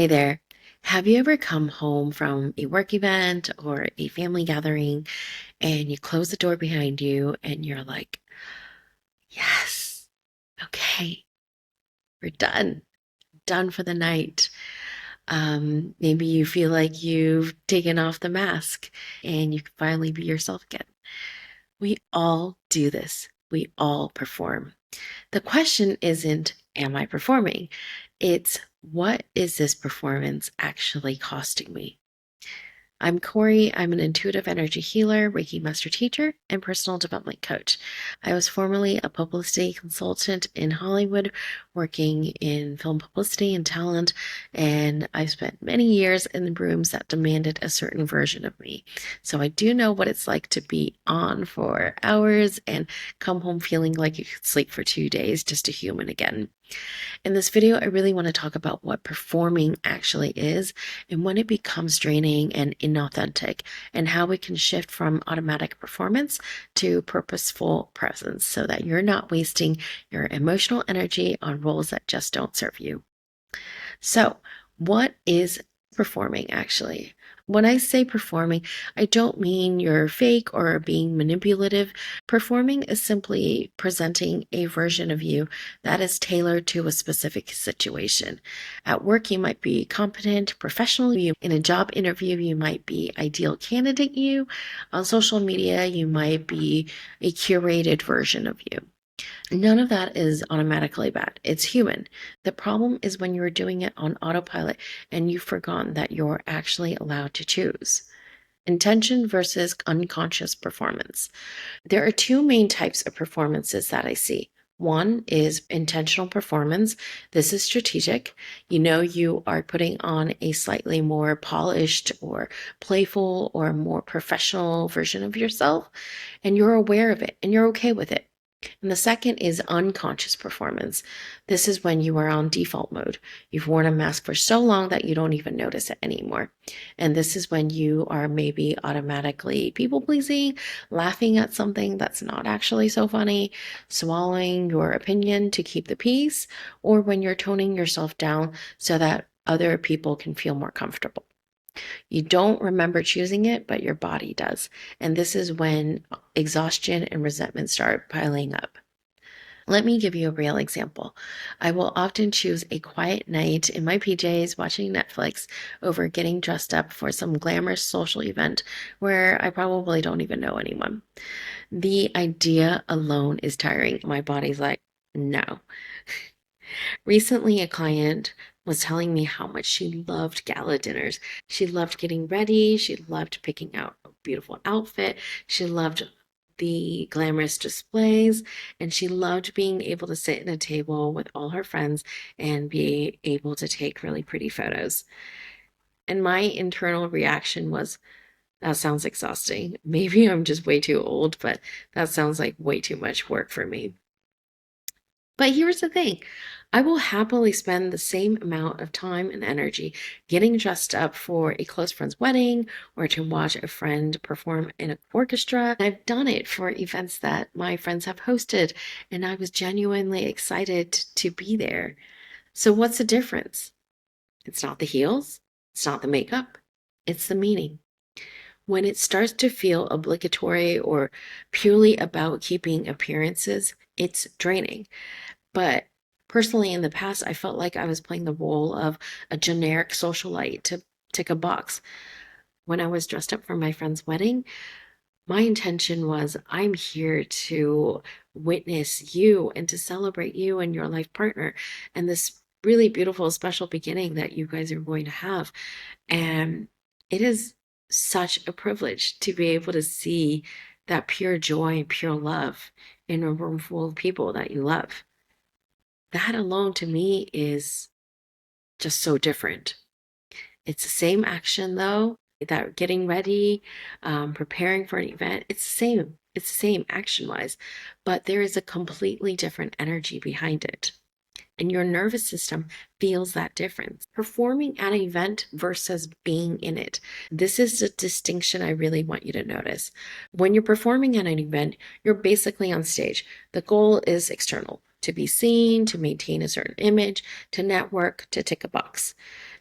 Hey there. Have you ever come home from a work event or a family gathering and you close the door behind you and you're like, yes, okay, we're done for the night. Maybe you feel like you've taken off the mask and you can finally be yourself again. We all do this. We all perform. The question isn't, am I performing? It's, what is this performance actually costing me? I'm Corie. I'm an intuitive energy healer, Reiki Master Teacher, and personal development coach. I was formerly a publicity consultant in Hollywood, working in film publicity and talent, and I've spent many years in the rooms that demanded a certain version of me. So I do know what it's like to be on for hours and come home feeling like you could sleep for 2 days just a human again. In this video, I really want to talk about what performing actually is and when it becomes draining and inauthentic, and how we can shift from automatic performance to purposeful presence so that you're not wasting your emotional energy on roles that just don't serve you. So, what is performing actually? When I say performing, I don't mean you're fake or being manipulative. Performing is simply presenting a version of you that is tailored to a specific situation. At work, you might be competent, professional you. In a job interview, you might be ideal candidate you. On social media, you might be a curated version of you. None of that is automatically bad. It's human. The problem is when you're doing it on autopilot and you've forgotten that you're actually allowed to choose. Intention versus unconscious performance. There are two main types of performances that I see. One is intentional performance. This is strategic. You know, you are putting on a slightly more polished or playful or more professional version of yourself, and you're aware of it and you're okay with it. And the second is unconscious performance. This is when you are on default mode. You've worn a mask for so long that you don't even notice it anymore. And this is when you are maybe automatically people pleasing, laughing at something that's not actually so funny, swallowing your opinion to keep the peace, or when you're toning yourself down so that other people can feel more comfortable. You don't remember choosing it, but your body does. And this is when exhaustion and resentment start piling up. Let me give you a real example. I will often choose a quiet night in my PJs watching Netflix over getting dressed up for some glamorous social event where I probably don't even know anyone. The idea alone is tiring. My body's like, no. Recently, a client was telling me how much she loved gala dinners. She loved getting ready. She loved picking out a beautiful outfit. She loved the glamorous displays, and she loved being able to sit at a table with all her friends and be able to take really pretty photos. And my internal reaction was, that sounds exhausting. Maybe I'm just way too old, but that sounds like way too much work for me. But here's the thing, I will happily spend the same amount of time and energy getting dressed up for a close friend's wedding or to watch a friend perform in an orchestra. I've done it for events that my friends have hosted, and I was genuinely excited to be there. So, what's the difference? It's not the heels, it's not the makeup, it's the meaning. When it starts to feel obligatory or purely about keeping appearances, it's draining. But personally, in the past, I felt like I was playing the role of a generic socialite to tick a box. When I was dressed up for my friend's wedding, my intention was, I'm here to witness you and to celebrate you and your life partner and this really beautiful, special beginning that you guys are going to have. And it is such a privilege to be able to see that pure joy and pure love in a room full of people that you love. That alone to me is just so different. It's the same action though, that getting ready, preparing for an event, it's the same. It's the same action wise, but there is a completely different energy behind it. And your nervous system feels that difference. Performing at an event versus being in it. This is the distinction I really want you to notice. When you're performing at an event, you're basically on stage. The goal is external, to be seen, to maintain a certain image, to network, to tick a box.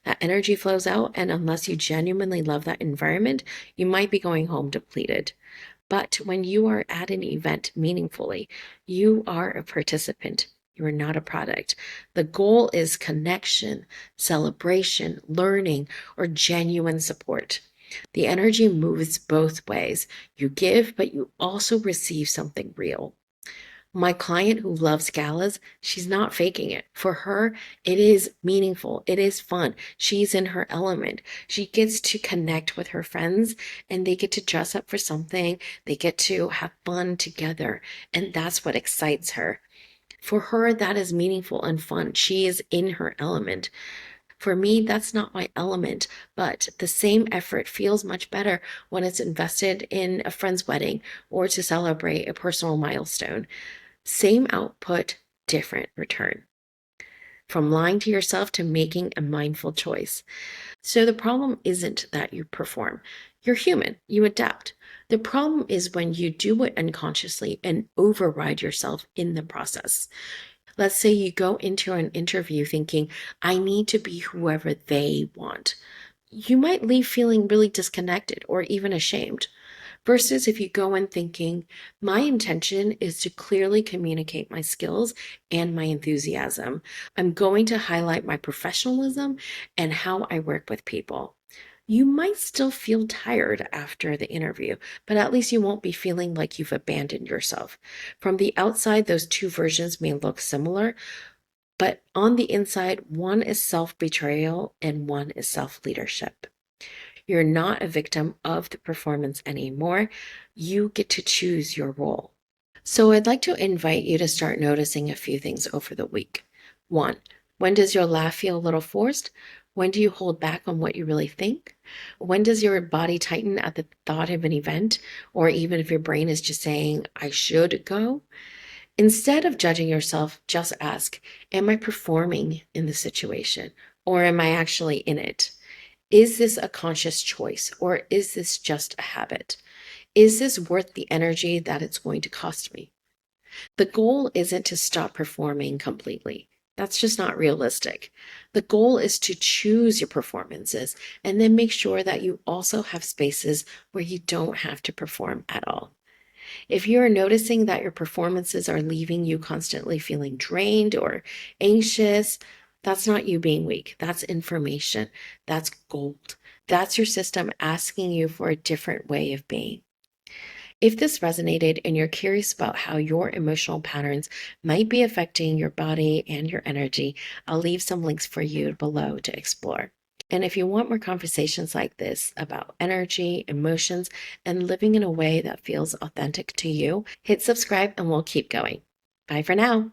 That energy flows out, and unless you genuinely love that environment, you might be going home depleted. But when you are at an event meaningfully, you are a participant. You are not a product. The goal is connection, celebration, learning, or genuine support. The energy moves both ways. You give, but you also receive something real. My client who loves galas, she's not faking it. For her, it is meaningful. It is fun. She's in her element. She gets to connect with her friends and they get to dress up for something. They get to have fun together. And that's what excites her. For her, that is meaningful and fun. She is in her element. For me, that's not my element, but the same effort feels much better when it's invested in a friend's wedding or to celebrate a personal milestone. Same output, different return. From lying to yourself to making a mindful choice. So the problem isn't that you perform. You're human, you adapt. The problem is when you do it unconsciously and override yourself in the process. Let's say you go into an interview thinking, I need to be whoever they want. You might leave feeling really disconnected or even ashamed. Versus if you go in thinking, my intention is to clearly communicate my skills and my enthusiasm. I'm going to highlight my professionalism and how I work with people. You might still feel tired after the interview, but at least you won't be feeling like you've abandoned yourself. From the outside, those two versions may look similar, but on the inside, one is self betrayal and one is self leadership. You're not a victim of the performance anymore. You get to choose your role. So I'd like to invite you to start noticing a few things over the week. One, when does your laugh feel a little forced? When do you hold back on what you really think? When does your body tighten at the thought of an event? Or even if your brain is just saying, I should go? Instead of judging yourself, just ask, am I performing in the situation? Or am I actually in it? Is this a conscious choice or is this just a habit? Is this worth the energy that it's going to cost me? The goal isn't to stop performing completely. That's just not realistic. The goal is to choose your performances and then make sure that you also have spaces where you don't have to perform at all. If you're noticing that your performances are leaving you constantly feeling drained or anxious, that's not you being weak. That's information. That's gold. That's your system asking you for a different way of being. If this resonated and you're curious about how your emotional patterns might be affecting your body and your energy, I'll leave some links for you below to explore. And if you want more conversations like this about energy, emotions, and living in a way that feels authentic to you, hit subscribe and we'll keep going. Bye for now.